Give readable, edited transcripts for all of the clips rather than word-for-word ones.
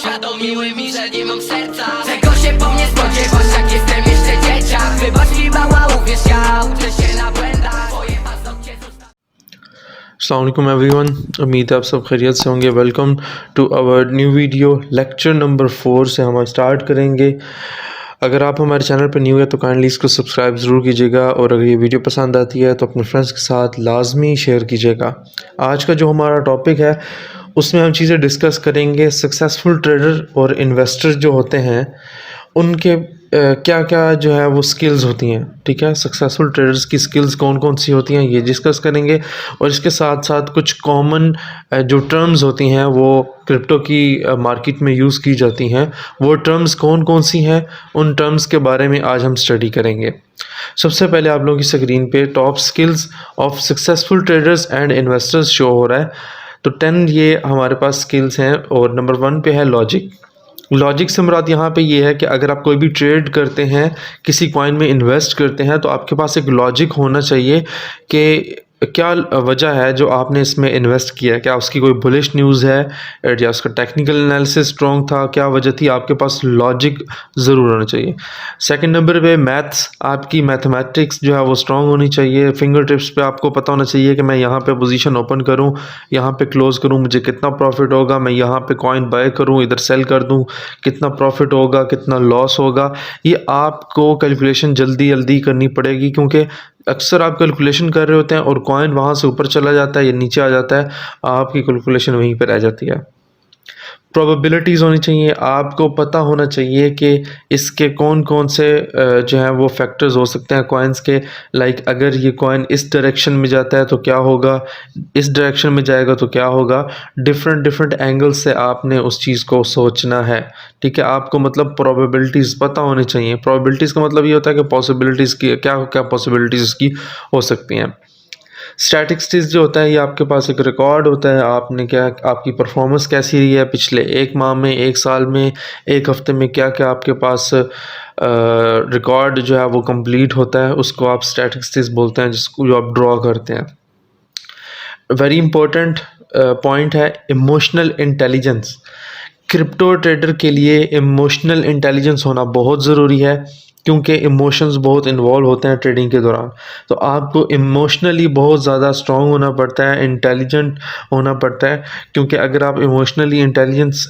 uświadomiły mi, że nie mam serca. Czego się po mnie spodziewasz, jak jestem jeszcze dzieciak? Wybacz mi mała, uwierz, ja uczę się na błędach. Twoje paznokcie zostały. अस्सलाम वालेकुम everyone, उम्मीद है आप सब खैरियत से होंगे। Welcome to our new video. Lecture number 4 से हम स्टार्ट करेंगे। अगर आप हमारे चैनल पर न्यू है तो काइंडली इसको सब्सक्राइब ज़रूर कीजिएगा, और अगर ये वीडियो पसंद आती है तो अपने फ्रेंड्स के साथ लाजमी शेयर कीजिएगा। आज का जो हमारा टॉपिक है उसमें हम चीज़ें डिस्कस करेंगे। सक्सेसफुल ट्रेडर और इन्वेस्टर जो होते हैं उनके क्या क्या जो है वो स्किल्स होती हैं, ठीक है। सक्सेसफुल ट्रेडर्स की स्किल्स कौन कौन सी होती हैं ये डिस्कस करेंगे, और इसके साथ साथ कुछ कॉमन जो टर्म्स होती हैं वो क्रिप्टो की मार्केट में यूज़ की जाती हैं, वो टर्म्स कौन कौन सी हैं, उन टर्म्स के बारे में आज हम स्टडी करेंगे। सबसे पहले आप लोगों की स्क्रीन पे top skills of successful traders and investors show हो रहा है। तो 10 ये हमारे पास स्किल्स हैं, और नंबर 1 पे है लॉजिक। लॉजिक से मुराद यहाँ पे ये है कि अगर आप कोई भी ट्रेड करते हैं, किसी कॉइन में इन्वेस्ट करते हैं, तो आपके पास एक लॉजिक होना चाहिए कि क्या वजह है जो आपने इसमें इन्वेस्ट किया है। क्या उसकी कोई बुलिश न्यूज़ है, या उसका टेक्निकल एनालिसिस स्ट्रॉन्ग था, क्या वजह थी। आपके पास लॉजिक ज़रूर होना चाहिए। सेकंड नंबर पे मैथ्स, आपकी मैथमेटिक्स जो है वो स्ट्रॉन्ग होनी चाहिए। फिंगर टिप्स पे आपको पता होना चाहिए कि मैं यहाँ पे पोजीशन ओपन करूँ, यहाँ पे क्लोज़ करूँ, मुझे कितना प्रॉफिट होगा। मैं यहाँ पे कॉइन बाय करूँ, इधर सेल कर दूँ, कितना प्रॉफिट होगा, कितना लॉस होगा। ये आपको कैलकुलेशन जल्दी जल्दी करनी पड़ेगी, क्योंकि अक्सर आप कैलकुलेशन कर रहे होते हैं और कॉइन वहाँ से ऊपर चला जाता है या नीचे आ जाता है, आपकी कैलकुलेशन वहीं पर रह जाती है। प्रोबेबिलिटीज़ होनी चाहिए, आपको पता होना चाहिए कि इसके कौन कौन से जो है वो फैक्टर्स हो सकते हैं कॉइन्स के। लाइक अगर ये कॉइन इस डायरेक्शन में जाता है तो क्या होगा, इस डायरेक्शन में जाएगा तो क्या होगा। डिफरेंट डिफरेंट एंगल्स से आपने उस चीज़ को सोचना है, ठीक है। आपको मतलब प्रोबेबिलिटीज़ पता होनी चाहिए। प्रोबेबिलिटीज़ का मतलब ये होता है कि पॉसिबिलिटीज़ की क्या क्या पॉसिबिलिटीज़ इसकी हो सकती हैं। स्टैटिस्टिक्स जो होता है ये आपके पास एक रिकॉर्ड होता है, आपने क्या, आपकी परफॉर्मेंस कैसी रही है पिछले एक माह में, एक साल में, एक हफ्ते में, क्या क्या आपके पास रिकॉर्ड जो है वो कंप्लीट होता है, उसको आप स्टैटिस्टिक्स बोलते हैं, जिसको जो आप ड्रॉ करते हैं। वेरी इंपॉर्टेंट पॉइंट है इमोशनल इंटेलिजेंस। क्रिप्टो ट्रेडर के लिए इमोशनल इंटेलिजेंस होना बहुत ज़रूरी है, क्योंकि इमोशंस बहुत इन्वॉल्व होते हैं ट्रेडिंग के दौरान। तो आपको इमोशनली बहुत ज़्यादा स्ट्रॉन्ग होना पड़ता है, इंटेलिजेंट होना पड़ता है, क्योंकि अगर आप इमोशनली इंटेलिजेंस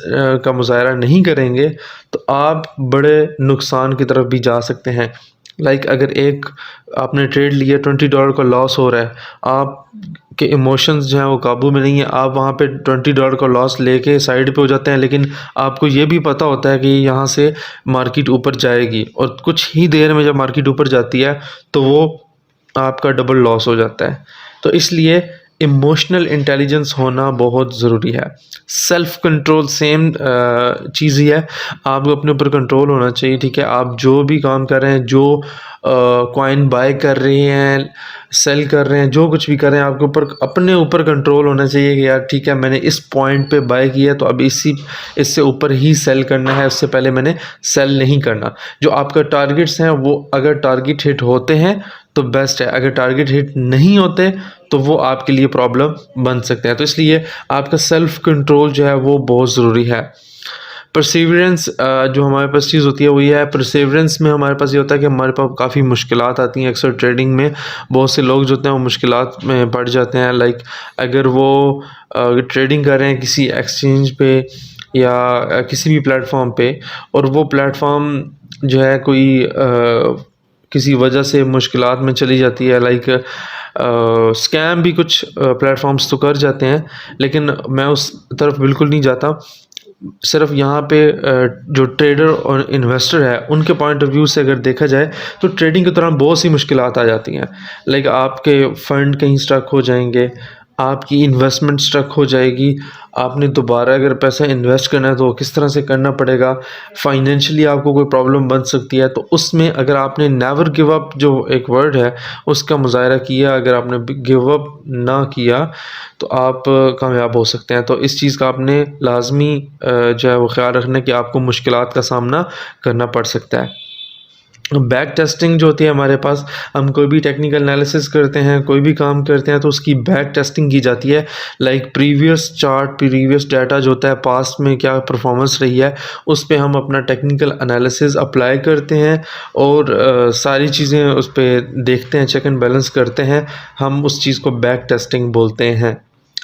का मुजाहरा नहीं करेंगे तो आप बड़े नुकसान की तरफ भी जा सकते हैं। लाइक अगर एक आपने ट्रेड लिया, $20 का लॉस हो रहा है, आप के इमोशंस जो हैं वो काबू में नहीं है, आप वहाँ पे $20 का लॉस लेके साइड पे हो जाते हैं। लेकिन आपको ये भी पता होता है कि यहाँ से मार्केट ऊपर जाएगी, और कुछ ही देर में जब मार्केट ऊपर जाती है तो वो आपका डबल लॉस हो जाता है। तो इसलिए इमोशनल इंटेलिजेंस होना बहुत ज़रूरी है। सेल्फ़ कंट्रोल सेम चीज़ ही है, आपको अपने ऊपर कंट्रोल होना चाहिए, ठीक है। आप जो भी काम कर रहे हैं, जो कॉइन बाय कर रहे हैं, सेल कर रहे हैं, जो कुछ भी कर रहे हैं, आपके ऊपर अपने ऊपर कंट्रोल होना चाहिए कि यार ठीक है, मैंने इस पॉइंट पे बाय किया तो अब इससे ऊपर ही सेल करना है, उससे पहले मैंने सेल नहीं करना। जो आपका टारगेट्स हैं वो अगर टारगेट हिट होते हैं तो बेस्ट है, अगर टारगेट हिट नहीं होते तो वो आपके लिए प्रॉब्लम बन सकते हैं। तो इसलिए आपका सेल्फ कंट्रोल जो है वो बहुत ज़रूरी है। परसिवरेंस जो हमारे पास चीज़ होती है वो ये है, परसिवरेंस में हमारे पास ये होता है कि हमारे पास काफ़ी मुश्किलात आती हैं। अक्सर ट्रेडिंग में बहुत से लोग जो होते हैं वो मुश्किलात में पड़ जाते हैं। लाइक अगर वो ट्रेडिंग कर रहे हैं किसी एक्सचेंज पे या किसी भी प्लेटफॉर्म पे, और वो प्लेटफॉर्म जो है कोई किसी वजह से मुश्किलात में चली जाती है, लाइक स्कैम भी कुछ प्लेटफॉर्म्स तो कर जाते हैं, लेकिन मैं उस तरफ बिल्कुल नहीं जाता। सिर्फ यहाँ पे जो ट्रेडर और इन्वेस्टर है उनके पॉइंट ऑफ व्यू से अगर देखा जाए तो ट्रेडिंग के दौरान बहुत सी मुश्किलात आ जाती हैं। लाइक आपके फ़ंड कहीं स्टक हो जाएंगे, आपकी इन्वेस्टमेंट स्टक हो जाएगी, आपने दोबारा अगर पैसा इन्वेस्ट करना है तो किस तरह से करना पड़ेगा, फाइनेंशियली आपको कोई प्रॉब्लम बन सकती है। तो उसमें अगर आपने नेवर गिव अप जो एक वर्ड है उसका मुजाहरा किया, अगर आपने गिव अप ना किया तो आप कामयाब हो सकते हैं। तो इस चीज़ का आपने लाजमी जो है वो ख्याल रखना है कि आपको मुश्किलात का सामना करना पड़ सकता है। बैक टेस्टिंग जो होती है हमारे पास, हम कोई भी टेक्निकल एनालिसिस करते हैं, कोई भी काम करते हैं तो उसकी बैक टेस्टिंग की जाती है। Like previous chart, previous data जो होता है, पास्ट में क्या परफॉर्मेंस रही है, उस पे हम अपना टेक्निकल एनालिसिस अप्लाई करते हैं और सारी चीज़ें उस पर देखते हैं, चेक एंड बैलेंस करते हैं। हम उस चीज़ को बैक टेस्टिंग बोलते हैं।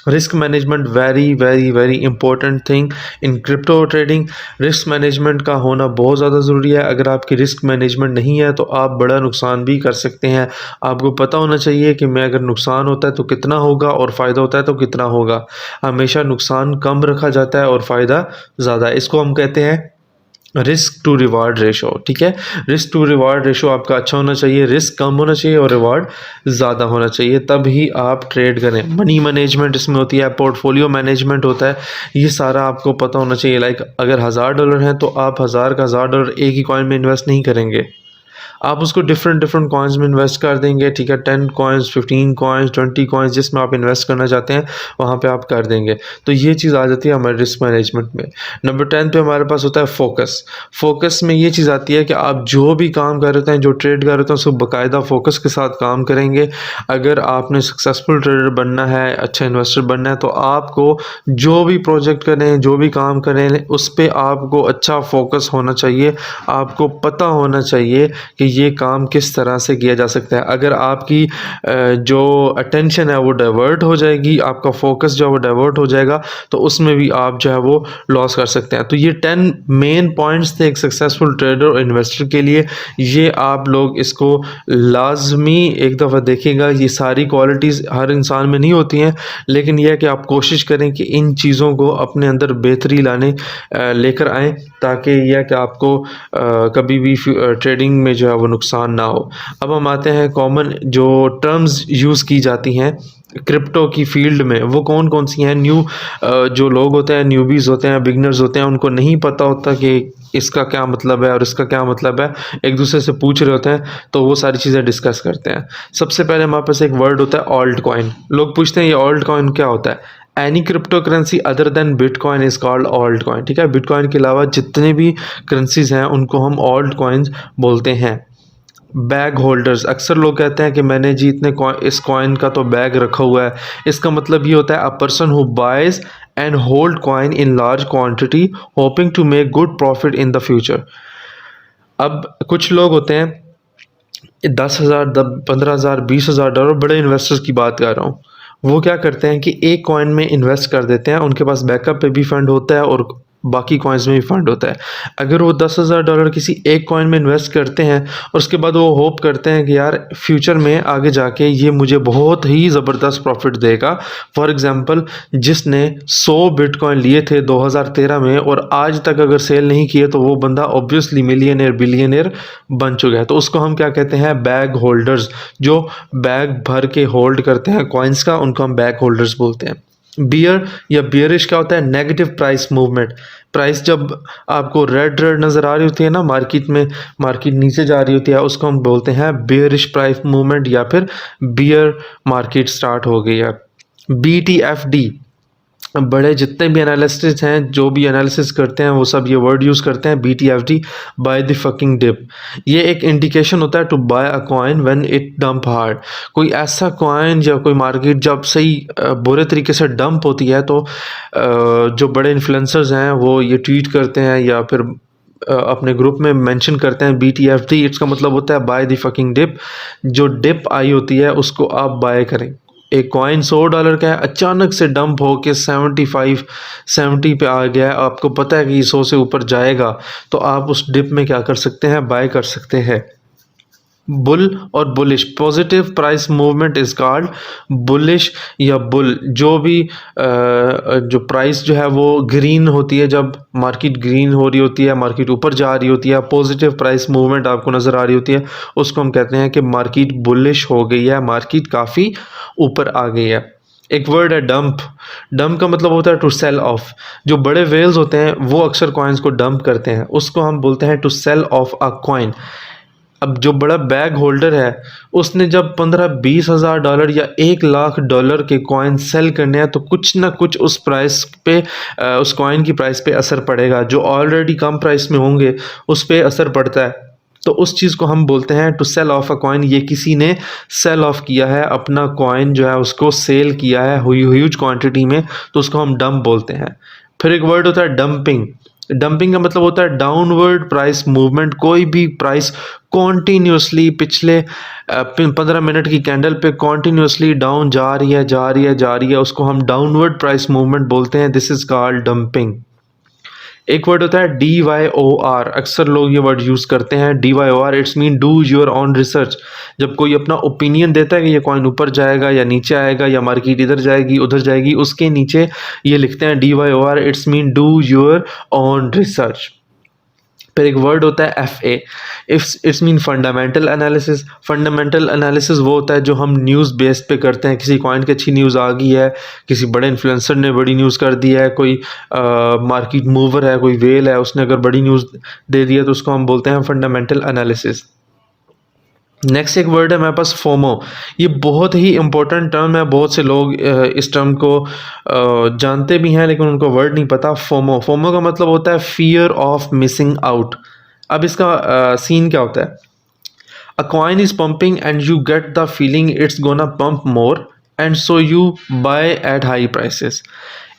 Risk management very very very important thing in crypto trading. Risk management का होना बहुत ज़्यादा ज़रूरी है। अगर आपकी रिस्क मैनेजमेंट नहीं है तो आप बड़ा नुकसान भी कर सकते हैं। आपको पता होना चाहिए कि मैं अगर नुकसान होता है तो कितना होगा और फ़ायदा होता है तो कितना होगा। हमेशा नुकसान कम रखा जाता है और फ़ायदा ज़्यादा। इसको हम कहते हैं रिस्क टू रिवार्ड रेशो। ठीक है, रिस्क टू रिवार्ड रेशो आपका अच्छा होना चाहिए, रिस्क कम होना चाहिए और रिवार्ड ज़्यादा होना चाहिए, तब ही आप ट्रेड करें। मनी मैनेजमेंट इसमें होती है, पोर्टफोलियो मैनेजमेंट होता है, ये सारा आपको पता होना चाहिए। लाइक अगर $1000 है तो आप 1000 का $1000 एक ही कॉइन में इन्वेस्ट नहीं करेंगे, आप उसको डिफरेंट डिफरेंट कॉइन्स में इन्वेस्ट कर देंगे। ठीक है, 10 कॉइन्स, 15 कॉइन्स, 20 कॉइन्स, जिसमें आप इन्वेस्ट करना चाहते हैं वहाँ पे आप कर देंगे। तो ये चीज़ आ जाती है हमारे रिस्क मैनेजमेंट में। नंबर 10 पे हमारे पास होता है फोकस। फोकस में ये चीज़ आती है कि आप जो भी काम कर रहे हैं, जो ट्रेड कर रहे हैं, उसको बाकायदा फोकस के साथ काम करेंगे। अगर आपने सक्सेसफुल ट्रेडर बनना है, अच्छा इन्वेस्टर बनना है, तो आपको जो भी प्रोजेक्ट करें, जो भी काम करें, उस पर आपको अच्छा फोकस होना चाहिए। आपको पता होना चाहिए कि ये काम किस तरह से किया जा सकता है। अगर आपकी जो अटेंशन है वो डाइवर्ट हो जाएगी, आपका फोकस जो है वो डाइवर्ट हो जाएगा, तो उसमें भी आप जो है वो लॉस कर सकते हैं। तो ये 10 मेन पॉइंट्स थे एक सक्सेसफुल ट्रेडर और इन्वेस्टर के लिए। ये आप लोग इसको लाजमी एक दफ़ा देखिएगा। ये सारी क्वालिटीज़ हर इंसान में नहीं होती हैं, लेकिन यह है कि आप कोशिश करें कि इन चीज़ों को अपने अंदर बेहतरी लाने लेकर आएँ, ताकि यह कि आपको कभी भी ट्रेडिंग में जो है वो नुकसान ना हो। अब हम आते हैं कॉमन जो टर्म्स यूज़ की जाती हैं क्रिप्टो की फील्ड में, वो कौन कौन सी हैं। जो लोग होते हैं, न्यूबीज़ होते हैं, बिगनर्स होते हैं, उनको नहीं पता होता कि इसका क्या मतलब है और इसका क्या मतलब है, एक दूसरे से पूछ रहे होते हैं, तो वो सारी चीज़ें डिस्कस करते हैं। सबसे पहले हमारे पास एक वर्ड होता है ऑल्ट कॉइन। लोग पूछते हैं ये ऑल्ट कॉइन क्या होता है। Any crypto currency other than bitcoin is called alt coin. ठीक है, बिटकॉइन के अलावा जितने भी करेंसीज हैं उनको हम ऑल्ट कॉइन्स बोलते हैं। बैग होल्डर्स, अक्सर लोग कहते हैं कि मैंने जी इतने इस कॉइन का तो बैग रखा हुआ है। इसका मतलब ये होता है a person who buys and hold coin in large quantity hoping to make good profit in the future. अब कुछ लोग होते हैं 10,000, 15,000, $20,000, बड़े इन्वेस्टर्स की बात कर रहा हूँ। वो क्या करते हैं कि एक कॉइन में इन्वेस्ट कर देते हैं, उनके पास बैकअप पे भी फंड होता है और बाकी कॉइन्स में भी फंड होता है। अगर वो $10,000 किसी एक कॉइन में इन्वेस्ट करते हैं और उसके बाद वो होप करते हैं कि यार फ्यूचर में आगे जाके ये मुझे बहुत ही ज़बरदस्त प्रॉफिट देगा। फॉर एग्जांपल, जिसने 100 बिटकॉइन लिए थे 2013 में और आज तक अगर सेल नहीं किए, तो वो बंदा ऑब्वियसली मिलियनेयर, बिलियनेयर बन चुका है। तो उसको हम क्या कहते हैं, बैग होल्डर्स। जो बैग भर के होल्ड करते हैं कॉइन्स का, उनको हम बैग होल्डर्स बोलते हैं। बियर या बियरिश क्या होता है, नेगेटिव प्राइस मूवमेंट। प्राइस जब आपको रेड रेड नज़र आ रही होती है ना मार्केट में, मार्केट नीचे जा रही होती है, उसको हम बोलते हैं बियरिश प्राइस मूवमेंट या फिर बियर मार्केट स्टार्ट हो गई है। BTFD, बड़े जितने भी एनालिस्ट्स हैं, जो भी एनालिसिस करते हैं, वो सब ये वर्ड यूज़ करते हैं BTFD, buy the fucking dip. ये एक इंडिकेशन होता है to buy a coin when it dump hard. कोई ऐसा कॉइन या कोई मार्केट जब सही बुरे तरीके से डंप होती है, तो जो बड़े इन्फ्लुएंसर्स हैं वो ये ट्वीट करते हैं या फिर अपने ग्रुप में मेंशन करते हैं BTFD। इसका मतलब होता है बाय द फकिंग डिप। जो डिप आई होती है उसको आप बाय करें। एक कॉइन $100 का है, अचानक से डंप हो के 75, 70 पे आ गया है, आपको पता है कि ये 100 से ऊपर जाएगा, तो आप उस डिप में क्या कर सकते हैं, बाय कर सकते हैं। बुल और bullish, positive price movement is called bullish या बुल। जो भी जो प्राइस जो है वो ग्रीन होती है, जब मार्केट ग्रीन हो रही होती है, मार्केट ऊपर जा रही होती है, पॉजिटिव प्राइस मूवमेंट आपको नज़र आ रही होती है, उसको हम कहते हैं कि मार्केट बुलिश हो गई है, मार्केट काफ़ी ऊपर आ गई है। एक वर्ड है डंप। डंप का मतलब होता है टू सेल ऑफ। जो बड़े वेल्स होते हैं वो अक्सर कॉइन्स को डंप करते हैं, उसको हम बोलते हैं to sell off a coin. अब जो बड़ा बैग होल्डर है, उसने जब 15-20 हज़ार डॉलर या $1,00,000 के कॉइन सेल करने हैं, तो कुछ ना कुछ उस प्राइस पे उस कॉइन की प्राइस पे असर पड़ेगा। जो ऑलरेडी कम प्राइस में होंगे उस पे असर पड़ता है। तो उस चीज़ को हम बोलते हैं to sell off a coin. ये किसी ने सेल ऑफ किया है, अपना कॉइन जो है उसको सेल किया है ह्यूज क्वांटिटी में, तो उसको हम डंप बोलते हैं। फिर एक वर्ड होता है डंपिंग। डंपिंग का मतलब होता है डाउनवर्ड प्राइस मूवमेंट। कोई भी प्राइस कॉन्टीन्यूसली पिछले 15 मिनट की कैंडल पे कॉन्टीन्यूसली डाउन जा रही है, जा रही है, जा रही है, उसको हम डाउनवर्ड प्राइस मूवमेंट बोलते हैं। This is called dumping. एक वर्ड होता है DYOR। अक्सर लोग ये वर्ड यूज़ करते हैं DYOR। It's mean do your on research. जब कोई अपना ओपिनियन देता है कि ये कॉइन ऊपर जाएगा या नीचे आएगा या मार्केट इधर जाएगी उधर जाएगी, उसके नीचे ये लिखते हैं DYOR। It's mean do your on research. फिर एक वर्ड होता है FA। It's mean fundamental analysis. Fundamental analysis वो होता है जो हम न्यूज़ बेस पे करते हैं। किसी कॉइन की अच्छी न्यूज़ आ गई है, किसी बड़े इन्फ्लुएंसर ने बड़ी न्यूज़ कर दी है, कोई मार्केट मूवर है, कोई वेल है, उसने अगर बड़ी न्यूज़ दे दी है तो उसको हम बोलते हैं फंडामेंटल एनालिसिस। नेक्स्ट एक वर्ड है मेरे पास फोमो। ये बहुत ही इंपॉर्टेंट टर्म है। बहुत से लोग इस टर्म को जानते भी हैं लेकिन उनको वर्ड नहीं पता। फोमो, फोमो का मतलब होता है फियर ऑफ मिसिंग आउट। अब इसका सीन क्या होता है? अ coin is pumping and you get the feeling it's gonna pump more and so you by at high prices.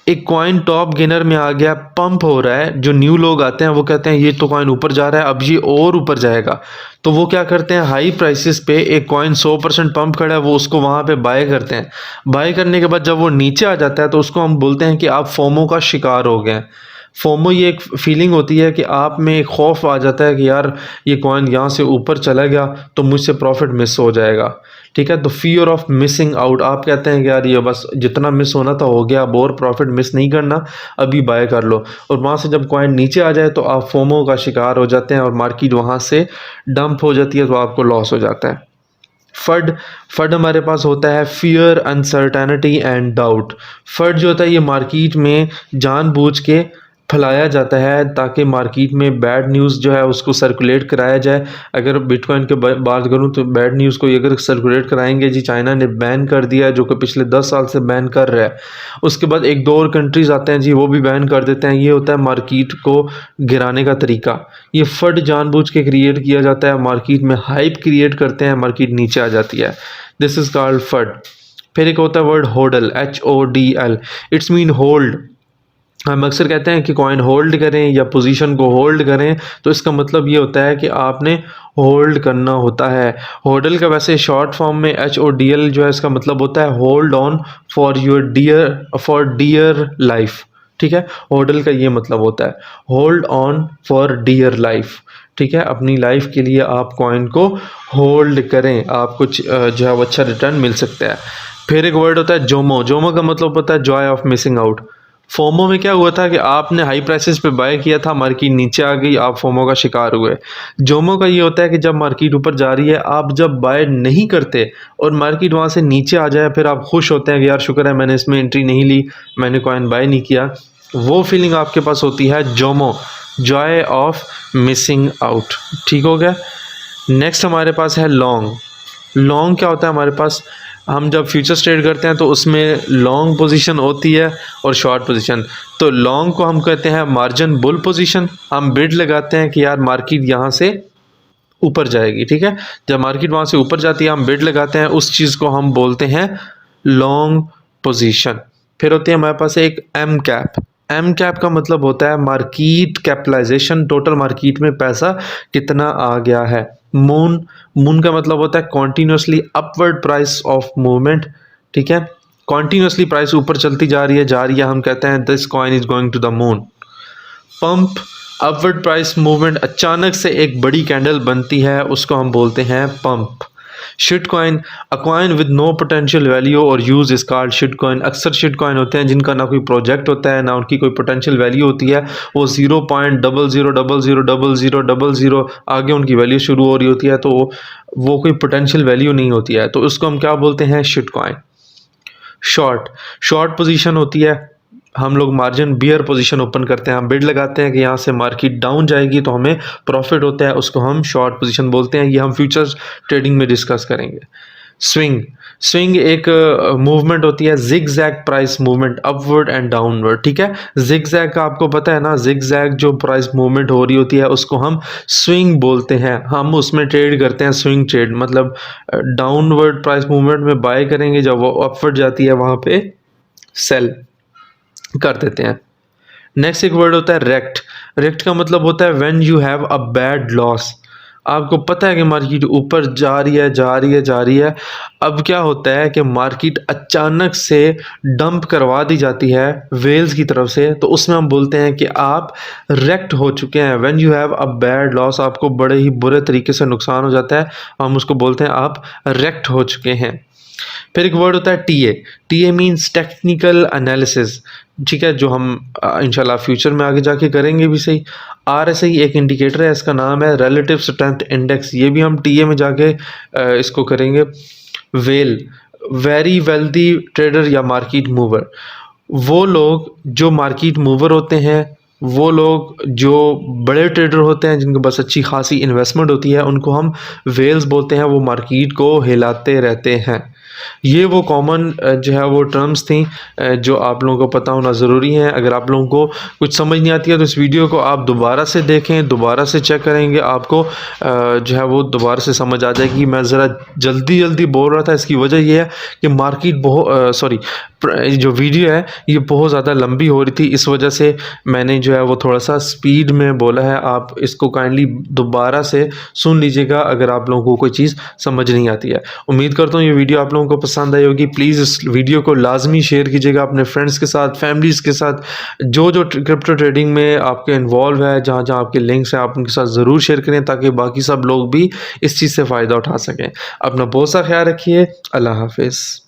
एक कॉइन टॉप गेनर में आ गया, पंप हो रहा है, जो न्यू लोग आते हैं वो कहते हैं ये तो कॉइन ऊपर जा रहा है, अब ये और ऊपर जाएगा, तो वो क्या करते हैं, हाई प्राइसेस पे एक कॉइन 100% पंप खड़ा है, वो उसको वहाँ पे बाय करते हैं। बाय करने के बाद जब वो नीचे आ जाता है तो उसको हम बोलते हैं कि आप फोमो का शिकार हो गए। फोमो ये एक फीलिंग होती है कि आप में एक खौफ आ जाता है कि यार ये कॉइन यहाँ से ऊपर चला गया तो मुझसे प्रॉफिट मिस हो जाएगा। ठीक है, तो फियर ऑफ मिसिंग आउट। आप कहते हैं कि यार ये बस जितना मिस होना था हो गया, अब और प्रॉफिट मिस नहीं करना, अभी बाय कर लो। और वहाँ से जब कॉइन नीचे आ जाए तो आप फोमो का शिकार हो जाते हैं और मार्केट वहाँ से डंप हो जाती है, तो आपको लॉस हो जाता है। फड, फड हमारे पास होता है फियर, अनसर्टेनिटी एंड डाउट। फड जो होता है ये मार्केट में जानबूझ के फैलाया जाता है ताकि मार्केट में बैड न्यूज़ जो है उसको सर्कुलेट कराया जाए। अगर बिटकॉइन की बात करूं तो बैड न्यूज़ को अगर सर्कुलेट कराएंगे, जी चाइना ने बैन कर दिया है जो कि पिछले 10 साल से बैन कर रहा है, उसके बाद एक दो और कंट्रीज़ आते हैं जी वो भी बैन कर देते हैं। ये होता है मार्केट को गिराने का तरीका। ये फड जानबूझ के क्रिएट किया जाता है, मार्केट में हाइप क्रिएट करते हैं, मार्केट नीचे आ जाती है। दिस इज़ कॉल्ड फड। फिर एक होता है word Hodal, HODL। It's mean hold. हम अक्सर कहते हैं कि कॉइन होल्ड करें या पोजीशन को होल्ड करें, तो इसका मतलब ये होता है कि आपने होल्ड करना होता है। होल्डल का वैसे शॉर्ट फॉर्म में HODL जो है इसका मतलब होता है hold on for your dear life. ठीक है, होल्डल का ये मतलब होता है hold on for dear life. ठीक है, अपनी लाइफ के लिए आप कॉइन को होल्ड करें, आप कुछ जो है वो अच्छा रिटर्न मिल सकता है। फिर एक वर्ड होता है जोमो। जोमो का मतलब होता है Joy of missing out. FOMO में क्या हुआ था कि आपने हाई प्राइसेस पे बाय किया था, मार्केट नीचे आ गई, आप फोमो का शिकार हुए। जोमो का ये होता है कि जब मार्केट ऊपर जा रही है, आप जब बाय नहीं करते और मार्केट वहाँ से नीचे आ जाए, फिर आप खुश होते हैं कि यार शुक्र है मैंने इसमें एंट्री नहीं ली, मैंने कॉइन बाय नहीं किया। वो फीलिंग आपके पास होती है Jomo, Joy of missing out. ठीक हो गया। नेक्स्ट हमारे पास है लॉन्ग। लॉन्ग क्या होता है हमारे पास, हम जब फ्यूचर्स ट्रेड करते हैं तो उसमें लॉन्ग पोजीशन होती है और शॉर्ट पोजीशन। तो लॉन्ग को हम कहते हैं मार्जिन बुल पोजीशन। हम बिड लगाते हैं कि यार मार्केट यहाँ से ऊपर जाएगी। ठीक है, जब मार्केट वहाँ से ऊपर जाती है हम बिड लगाते हैं, उस चीज़ को हम बोलते हैं लॉन्ग पोजीशन। फिर होती है हमारे पास एक एम कैप। एम कैप का मतलब होता है मार्केट कैपिटलाइजेशन, टोटल मार्केट में पैसा कितना आ गया है। मून, मून का मतलब होता है continuously upward price of movement. ठीक है, कॉन्टीन्यूसली प्राइस ऊपर चलती जा रही है, हम कहते हैं this coin is going to the moon. Pump, upward price movement, अचानक से एक बड़ी कैंडल बनती है, उसको हम बोलते हैं pump. Shit coin, a coin with no potential value और use is called shit coin. अक्सर शिट कॉइन होते हैं जिनका ना कोई प्रोजेक्ट होता है ना उनकी कोई पोटेंशियल वैल्यू होती है, वो 0.000000 आगे उनकी वैल्यू शुरू हो रही होती है, तो वो कोई पोटेंशियल वैल्यू नहीं होती है, तो उसको हम क्या बोलते हैं, shit coin. Short, short position होती है, हम लोग मार्जिन बियर पोजीशन ओपन करते हैं, हम बिड लगाते हैं कि यहाँ से मार्केट डाउन जाएगी तो हमें प्रॉफिट होता है, उसको हम शॉर्ट पोजीशन बोलते हैं। ये हम फ्यूचर्स ट्रेडिंग में डिस्कस करेंगे। स्विंग स्विंग एक मूवमेंट होती है, zig zag price movement, upward and downward, ठीक है। जिग जैग का आपको पता है ना, जिग जैग जो प्राइस मूवमेंट हो रही होती है उसको हम स्विंग बोलते हैं। हम उसमें ट्रेड करते हैं स्विंग ट्रेड, मतलब डाउनवर्ड प्राइस मूवमेंट में बाय करेंगे, जब वो अपवर्ड जाती है वहां पे सेल कर देते हैं। नेक्स्ट एक वर्ड होता है रेक्ट। रेक्ट का मतलब होता है when you have a bad loss. आपको पता है कि मार्केट ऊपर जा रही है जा रही है जा रही है, अब क्या होता है कि मार्केट अचानक से डंप करवा दी जाती है वेल्स की तरफ से, तो उसमें हम बोलते हैं कि आप रेक्ट हो चुके हैं। When you have a bad loss, आपको बड़े ही बुरे तरीके से नुकसान हो जाता है, हम उसको बोलते हैं आप रेक्ट हो चुके हैं। फिर एक वर्ड होता है TA. TA means technical analysis, ठीक है, जो हम इंशाल्लाह फ्यूचर में आगे जाके करेंगे भी सही। आरएसआई एक इंडिकेटर है, इसका नाम है रिलेटिव स्ट्रेंथ इंडेक्स, ये भी हम टीए में जाके इसको करेंगे। वेल, वेरी वेल्दी ट्रेडर या मार्केट मूवर, वो लोग जो मार्केट मूवर होते हैं, वो लोग जो बड़े ट्रेडर होते हैं जिनके पास अच्छी खासी इन्वेस्टमेंट होती है, उनको हम वेल्स बोलते हैं। वो मार्केट को हिलाते रहते हैं। ये वो कॉमन जो है वो टर्म्स थी जो आप लोगों को पता होना ज़रूरी है। अगर आप लोगों को कुछ समझ नहीं आती है तो इस वीडियो को आप दोबारा से देखें, दोबारा से चेक करेंगे, आपको जो है वो दोबारा से समझ आ जाएगी। मैं ज़रा जल्दी जल्दी बोल रहा था, इसकी वजह ये है कि मार्केट बहुत सॉरी जो वीडियो है ये बहुत ज़्यादा लंबी हो रही थी, इस वजह से मैंने जो है वो थोड़ा सा स्पीड में बोला है। आप इसको काइंडली दोबारा से सुन लीजिएगा अगर आप लोगों को कोई चीज़ समझ नहीं आती है। उम्मीद करता हूँ ये वीडियो आप लोगों को पसंद आई होगी। प्लीज़ इस वीडियो को लाजमी शेयर कीजिएगा अपने फ्रेंड्स के साथ, फैमिलीज़ के साथ, जो जो क्रिप्टो ट्रेडिंग में आपके इन्वॉल्व है, जहाँ जहाँ आपके लिंक्स हैं, आप उनके साथ ज़रूर शेयर करें ताकि बाकी सब लोग भी इस चीज़ से फ़ायदा उठा सकें। अपना बहुत सा ख्याल रखिए। अल्लाह हाफिज़।